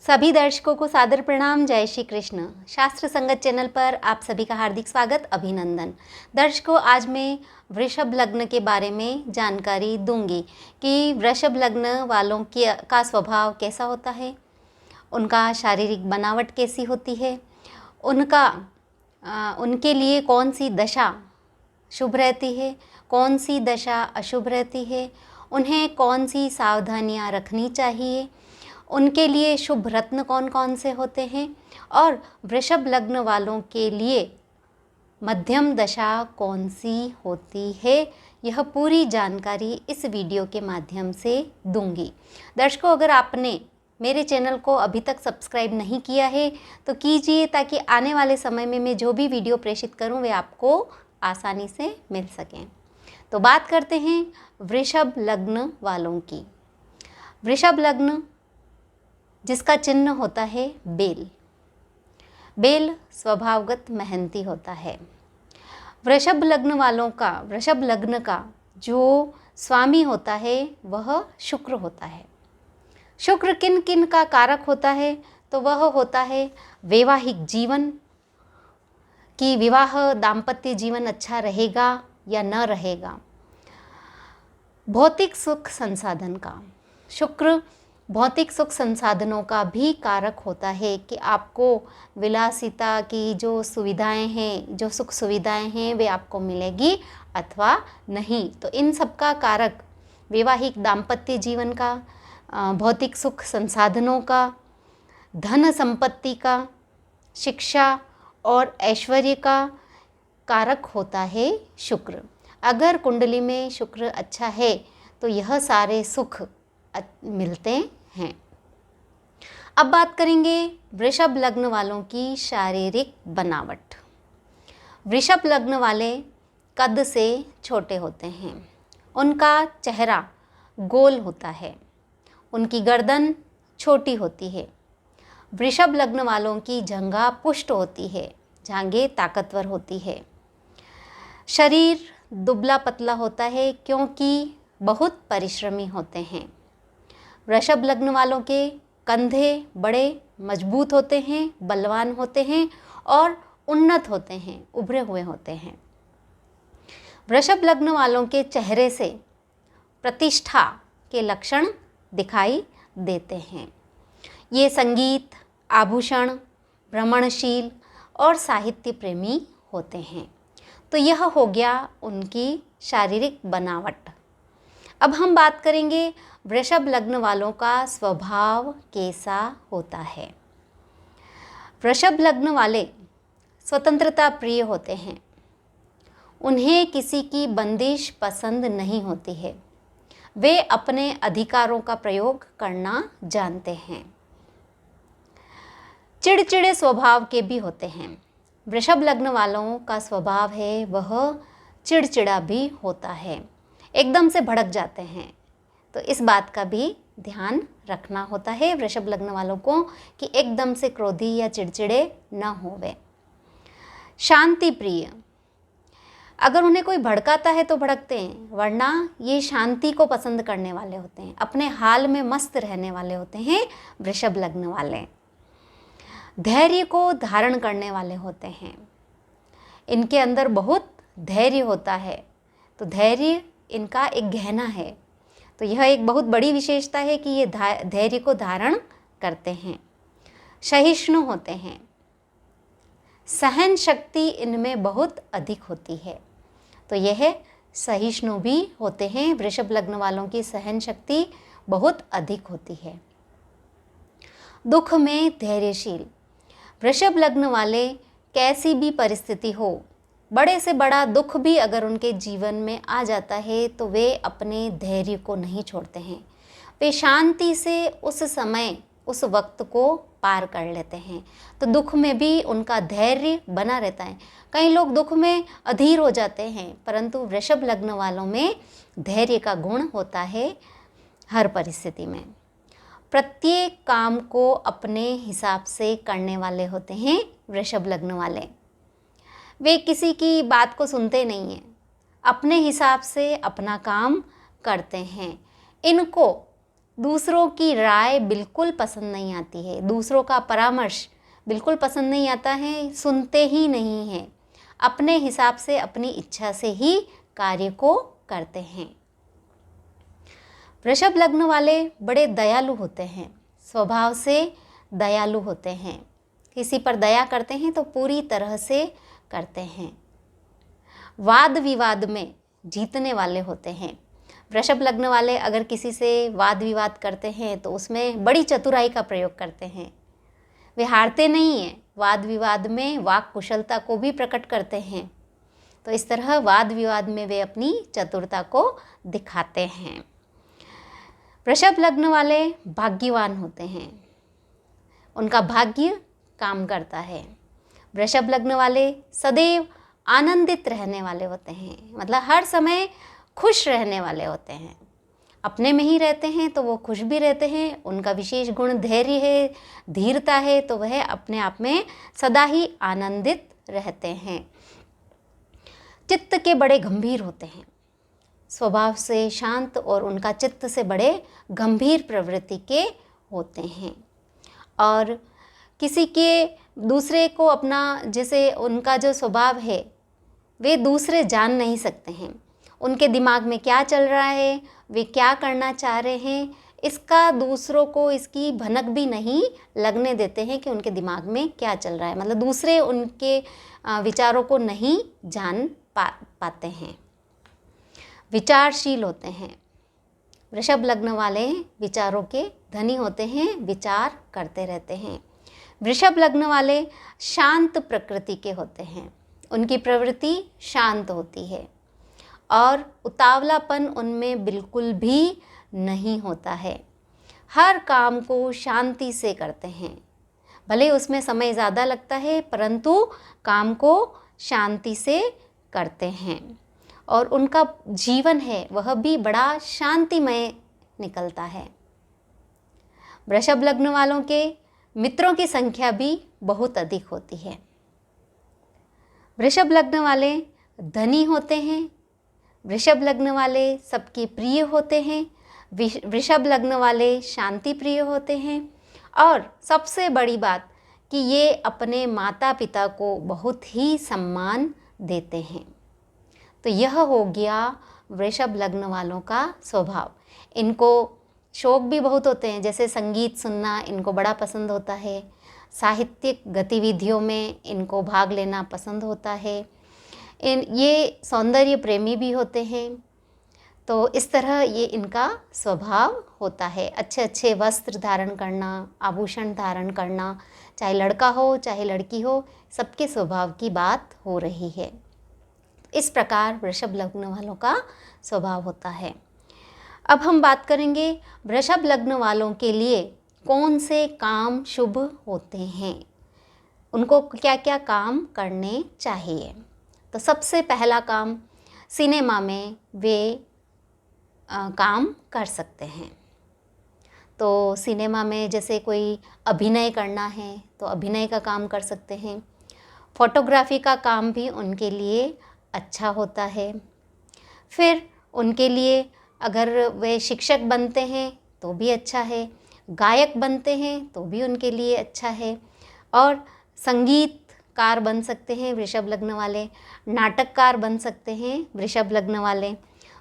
सभी दर्शकों को सादर प्रणाम। जय श्री कृष्ण। शास्त्र संगत चैनल पर आप सभी का हार्दिक स्वागत, अभिनंदन। दर्शकों, आज मैं वृषभ लग्न के बारे में जानकारी दूंगी कि वृषभ लग्न वालों का स्वभाव कैसा होता है, उनका शारीरिक बनावट कैसी होती है, उनके लिए कौन सी दशा शुभ रहती है, कौन सी दशा अशुभ रहती है, उन्हें कौन सी सावधानियां रखनी चाहिए, उनके लिए शुभ रत्न कौन कौन से होते हैं और वृषभ लग्न वालों के लिए मध्यम दशा कौन सी होती है, यह पूरी जानकारी इस वीडियो के माध्यम से दूंगी। दर्शकों, अगर आपने मेरे चैनल को अभी तक सब्सक्राइब नहीं किया है तो कीजिए, ताकि आने वाले समय में मैं जो भी वीडियो प्रेषित करूं वे आपको आसानी से मिल सकें। तो बात करते हैं वृषभ लग्न वालों की। वृषभ लग्न जिसका चिन्ह होता है बेल। बेल स्वभावगत मेहनती होता है। वृषभ लग्न का जो स्वामी होता है वह शुक्र होता है। शुक्र किन किन का कारक होता है, तो वह होता है वैवाहिक जीवन कि विवाह दाम्पत्य जीवन अच्छा रहेगा या न रहेगा। भौतिक सुख संसाधन का, शुक्र भौतिक सुख संसाधनों का भी कारक होता है कि आपको विलासिता की जो सुविधाएं हैं, जो सुख सुविधाएं हैं वे आपको मिलेगी अथवा नहीं। तो इन सब का कारक वैवाहिक दाम्पत्य जीवन का, भौतिक सुख संसाधनों का, धन संपत्ति का, शिक्षा और ऐश्वर्य का कारक होता है शुक्र। अगर कुंडली में शुक्र अच्छा है तो यह सारे सुख मिलते हैं। अब बात करेंगे वृषभ लग्न वालों की शारीरिक बनावट। वृषभ लग्न वाले कद से छोटे होते हैं, उनका चेहरा गोल होता है, उनकी गर्दन छोटी होती है। वृषभ लग्न वालों की जंघा पुष्ट होती है, जांघें ताकतवर होती है। शरीर दुबला पतला होता है क्योंकि बहुत परिश्रमी होते हैं। वृषभ लग्न वालों के कंधे बड़े मजबूत होते हैं, बलवान होते हैं और उन्नत होते हैं, उभरे हुए होते हैं। वृषभ लग्न वालों के चेहरे से प्रतिष्ठा के लक्षण दिखाई देते हैं। ये संगीत, आभूषण, भ्रमणशील और साहित्य प्रेमी होते हैं। तो यह हो गया उनकी शारीरिक बनावट। अब हम बात करेंगे वृषभ लग्न वालों का स्वभाव कैसा होता है। वृषभ लग्न वाले स्वतंत्रता प्रिय होते हैं, उन्हें किसी की बंदिश पसंद नहीं होती है। वे अपने अधिकारों का प्रयोग करना जानते हैं। चिड़चिड़े स्वभाव के भी होते हैं। वृषभ लग्न वालों का स्वभाव है वह चिड़चिड़ा भी होता है, एकदम से भड़क जाते हैं। तो इस बात का भी ध्यान रखना होता है वृषभ लग्न वालों को कि एकदम से क्रोधी या चिड़चिड़े न होवे। शांति प्रिय, अगर उन्हें कोई भड़काता है तो भड़कते हैं, वरना ये शांति को पसंद करने वाले होते हैं, अपने हाल में मस्त रहने वाले होते हैं वृषभ लग्न वाले। धैर्य को धारण करने वाले होते हैं, इनके अंदर बहुत धैर्य होता है। तो धैर्य इनका एक गहना है, तो यह एक बहुत बड़ी विशेषता है कि ये धैर्य को धारण करते हैं। सहिष्णु होते हैं, सहन शक्ति इनमें बहुत अधिक होती है। तो यह सहिष्णु भी होते हैं। वृषभ लग्न वालों की सहन शक्ति बहुत अधिक होती है। दुख में धैर्यशील, वृषभ लग्न वाले कैसी भी परिस्थिति हो, बड़े से बड़ा दुख भी अगर उनके जीवन में आ जाता है तो वे अपने धैर्य को नहीं छोड़ते हैं। वे शांति से उस समय, उस वक्त को पार कर लेते हैं। तो दुख में भी उनका धैर्य बना रहता है। कई लोग दुख में अधीर हो जाते हैं, परंतु वृषभ लग्न वालों में धैर्य का गुण होता है हर परिस्थिति में। प्रत्येक काम को अपने हिसाब से करने वाले होते हैं वृषभ लग्न वाले। वे किसी की बात को सुनते नहीं हैं, अपने हिसाब से अपना काम करते हैं। इनको दूसरों की राय बिल्कुल पसंद नहीं आती है, दूसरों का परामर्श बिल्कुल पसंद नहीं आता है, सुनते ही नहीं हैं, अपने हिसाब से अपनी इच्छा से ही कार्य को करते हैं। वृषभ लग्न वाले बड़े दयालु होते हैं, स्वभाव से दयालु होते हैं, किसी पर दया करते हैं तो पूरी तरह से करते हैं। वाद विवाद में जीतने वाले होते हैं। वृषभ लग्न वाले अगर किसी से वाद विवाद करते हैं तो उसमें बड़ी चतुराई का प्रयोग करते हैं। वे हारते नहीं हैं, वाद विवाद में वाक कुशलता को भी प्रकट करते हैं। तो इस तरह वाद विवाद में वे अपनी चतुरता को दिखाते हैं। वृषभ लग्न वाले भाग्यवान होते हैं, उनका भाग्य काम करता है। वृषभ लग्न वाले सदैव आनंदित रहने वाले होते हैं, मतलब हर समय खुश रहने वाले होते हैं। अपने में ही रहते हैं तो वो खुश भी रहते हैं। उनका विशेष गुण धैर्य है, धीरता है, तो वह अपने आप में सदा ही आनंदित रहते हैं। चित्त के बड़े गंभीर होते हैं, स्वभाव से शांत और उनका चित्त से बड़े गंभीर प्रवृत्ति के होते हैं। और किसी के दूसरे को अपना, जैसे उनका जो स्वभाव है वे दूसरे जान नहीं सकते हैं। उनके दिमाग में क्या चल रहा है, वे क्या करना चाह रहे हैं, इसका दूसरों को इसकी भनक भी नहीं लगने देते हैं कि उनके दिमाग में क्या चल रहा है। मतलब दूसरे उनके विचारों को नहीं जान पाते हैं। विचारशील होते हैं, वृषभ लग्न वाले विचारों के धनी होते हैं, विचार करते रहते हैं। वृषभ लग्न वाले शांत प्रकृति के होते हैं, उनकी प्रवृत्ति शांत होती है और उतावलापन उनमें बिल्कुल भी नहीं होता है। हर काम को शांति से करते हैं, भले उसमें समय ज़्यादा लगता है परंतु काम को शांति से करते हैं। और उनका जीवन है वह भी बड़ा शांतिमय निकलता है। वृषभ लग्न वालों के मित्रों की संख्या भी बहुत अधिक होती है। वृषभ लग्न वाले धनी होते हैं, वृषभ लग्न वाले सबके प्रिय होते हैं, वृषभ लग्न वाले शांति प्रिय होते हैं और सबसे बड़ी बात कि ये अपने माता पिता को बहुत ही सम्मान देते हैं। तो यह हो गया वृषभ लग्न वालों का स्वभाव। इनको शौक भी बहुत होते हैं, जैसे संगीत सुनना इनको बड़ा पसंद होता है, साहित्यिक गतिविधियों में इनको भाग लेना पसंद होता है। ये सौंदर्य प्रेमी भी होते हैं। तो इस तरह ये इनका स्वभाव होता है। अच्छे अच्छे वस्त्र धारण करना, आभूषण धारण करना, चाहे लड़का हो चाहे लड़की हो, सबके स्वभाव की बात हो रही है। इस प्रकार वृषभ लग्न वालों का स्वभाव होता है। अब हम बात करेंगे वृषभ लग्न वालों के लिए कौन से काम शुभ होते हैं, उनको क्या क्या काम करने चाहिए। तो सबसे पहला काम, सिनेमा में वे काम कर सकते हैं। तो सिनेमा में जैसे कोई अभिनय करना है तो अभिनय का काम कर सकते हैं। फोटोग्राफी का काम भी उनके लिए अच्छा होता है। फिर उनके लिए अगर वे शिक्षक बनते हैं तो भी अच्छा है, गायक बनते हैं तो भी उनके लिए अच्छा है, और संगीतकार बन सकते हैं वृषभ लग्न वाले, नाटककार बन सकते हैं वृषभ लग्न वाले,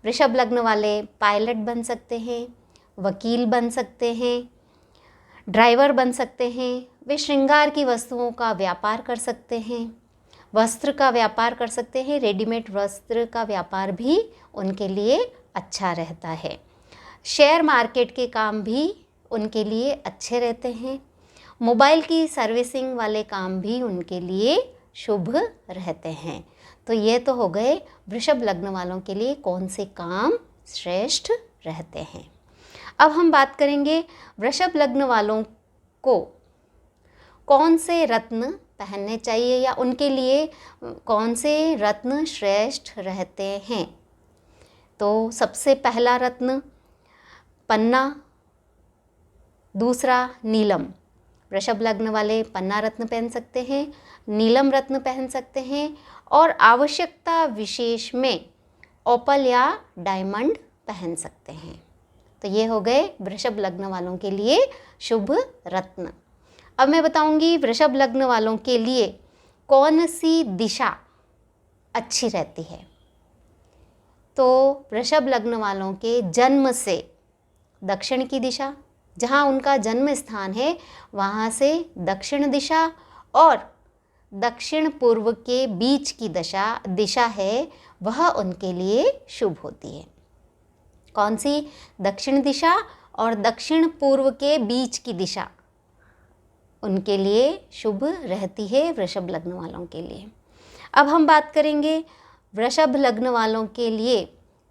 वृषभ लग्न वाले पायलट बन सकते हैं, वकील बन सकते हैं, ड्राइवर बन सकते हैं। वे श्रृंगार की वस्तुओं का व्यापार कर सकते हैं, वस्त्र का व्यापार कर सकते हैं, रेडीमेड वस्त्र का व्यापार भी उनके लिए अच्छा रहता है। शेयर मार्केट के काम भी उनके लिए अच्छे रहते हैं। मोबाइल की सर्विसिंग वाले काम भी उनके लिए शुभ रहते हैं। तो ये तो हो गए वृषभ लग्न वालों के लिए कौन से काम श्रेष्ठ रहते हैं। अब हम बात करेंगे वृषभ लग्न वालों को कौन से रत्न पहनने चाहिए या उनके लिए कौन से रत्न श्रेष्ठ रहते हैं। तो सबसे पहला रत्न पन्ना, दूसरा नीलम। वृषभ लग्न वाले पन्ना रत्न पहन सकते हैं, नीलम रत्न पहन सकते हैं, और आवश्यकता विशेष में ओपल या डायमंड पहन सकते हैं। तो ये हो गए वृषभ लग्न वालों के लिए शुभ रत्न। अब मैं बताऊंगी वृषभ लग्न वालों के लिए कौन सी दिशा अच्छी रहती है। तो वृषभ लग्न वालों के जन्म से दक्षिण की दिशा, जहाँ उनका जन्म स्थान है वहाँ से दक्षिण दिशा और दक्षिण पूर्व के बीच की दिशा है, वह उनके लिए शुभ होती है। कौन सी? दक्षिण दिशा और दक्षिण पूर्व के बीच की दिशा उनके लिए शुभ रहती है वृषभ लग्न वालों के लिए। अब हम बात करेंगे वृषभ लग्न वालों के लिए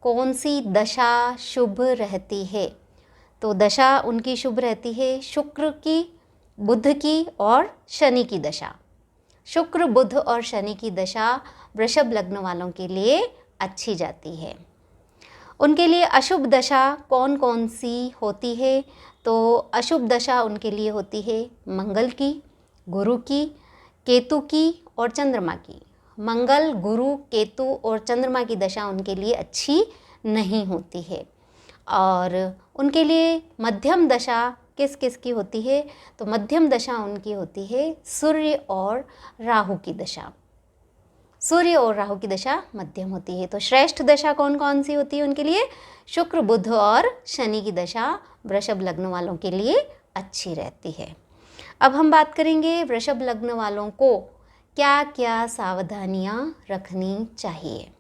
कौन सी दशा शुभ रहती है। तो दशा उनकी शुभ रहती है शुक्र की, बुध की और शनि की दशा। शुक्र, बुध और शनि की दशा वृषभ लग्न वालों के लिए अच्छी जाती है। उनके लिए अशुभ दशा कौन कौन सी होती है? तो अशुभ दशा उनके लिए होती है मंगल की, गुरु की, केतु की और चंद्रमा की। मंगल, गुरु, केतु और चंद्रमा की दशा उनके लिए अच्छी नहीं होती है। और उनके लिए मध्यम दशा किस किस की होती है? तो मध्यम दशा उनकी होती है सूर्य और राहु की दशा। सूर्य और राहु की दशा मध्यम होती है। तो श्रेष्ठ दशा कौन कौन सी होती है उनके लिए? शुक्र, बुध और शनि की दशा वृषभ लग्न वालों के लिए अच्छी रहती है। अब हम बात करेंगे वृषभ लग्न वालों को क्या क्या सावधानियां रखनी चाहिए।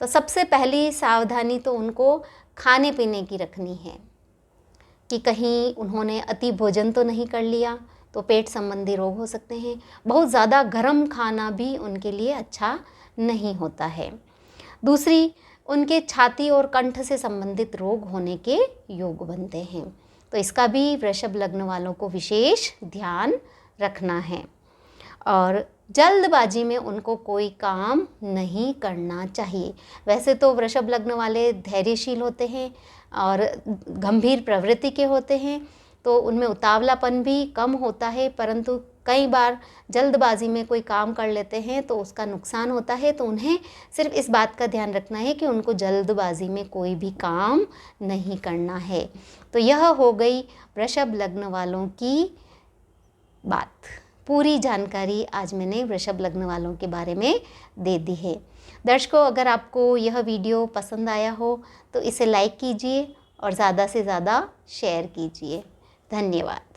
तो सबसे पहली सावधानी तो उनको खाने पीने की रखनी है कि कहीं उन्होंने अति भोजन तो नहीं कर लिया, तो पेट संबंधी रोग हो सकते हैं। बहुत ज़्यादा गर्म खाना भी उनके लिए अच्छा नहीं होता है। दूसरी, उनके छाती और कंठ से संबंधित रोग होने के योग बनते हैं, तो इसका भी वृषभ लग्न वालों को विशेष ध्यान रखना है। और जल्दबाजी में उनको कोई काम नहीं करना चाहिए। वैसे तो वृषभ लग्न वाले धैर्यशील होते हैं और गंभीर प्रवृत्ति के होते हैं, तो उनमें उतावलापन भी कम होता है, परंतु कई बार जल्दबाजी में कोई काम कर लेते हैं तो उसका नुकसान होता है। तो उन्हें सिर्फ इस बात का ध्यान रखना है कि उनको जल्दबाजी में कोई भी काम नहीं करना है। तो यह हो गई वृषभ लग्न वालों की बात। पूरी जानकारी आज मैंने वृषभ लग्न वालों के बारे में दे दी है। दर्शकों, अगर आपको यह वीडियो पसंद आया हो तो इसे लाइक कीजिए और ज़्यादा से ज़्यादा शेयर कीजिए। धन्यवाद।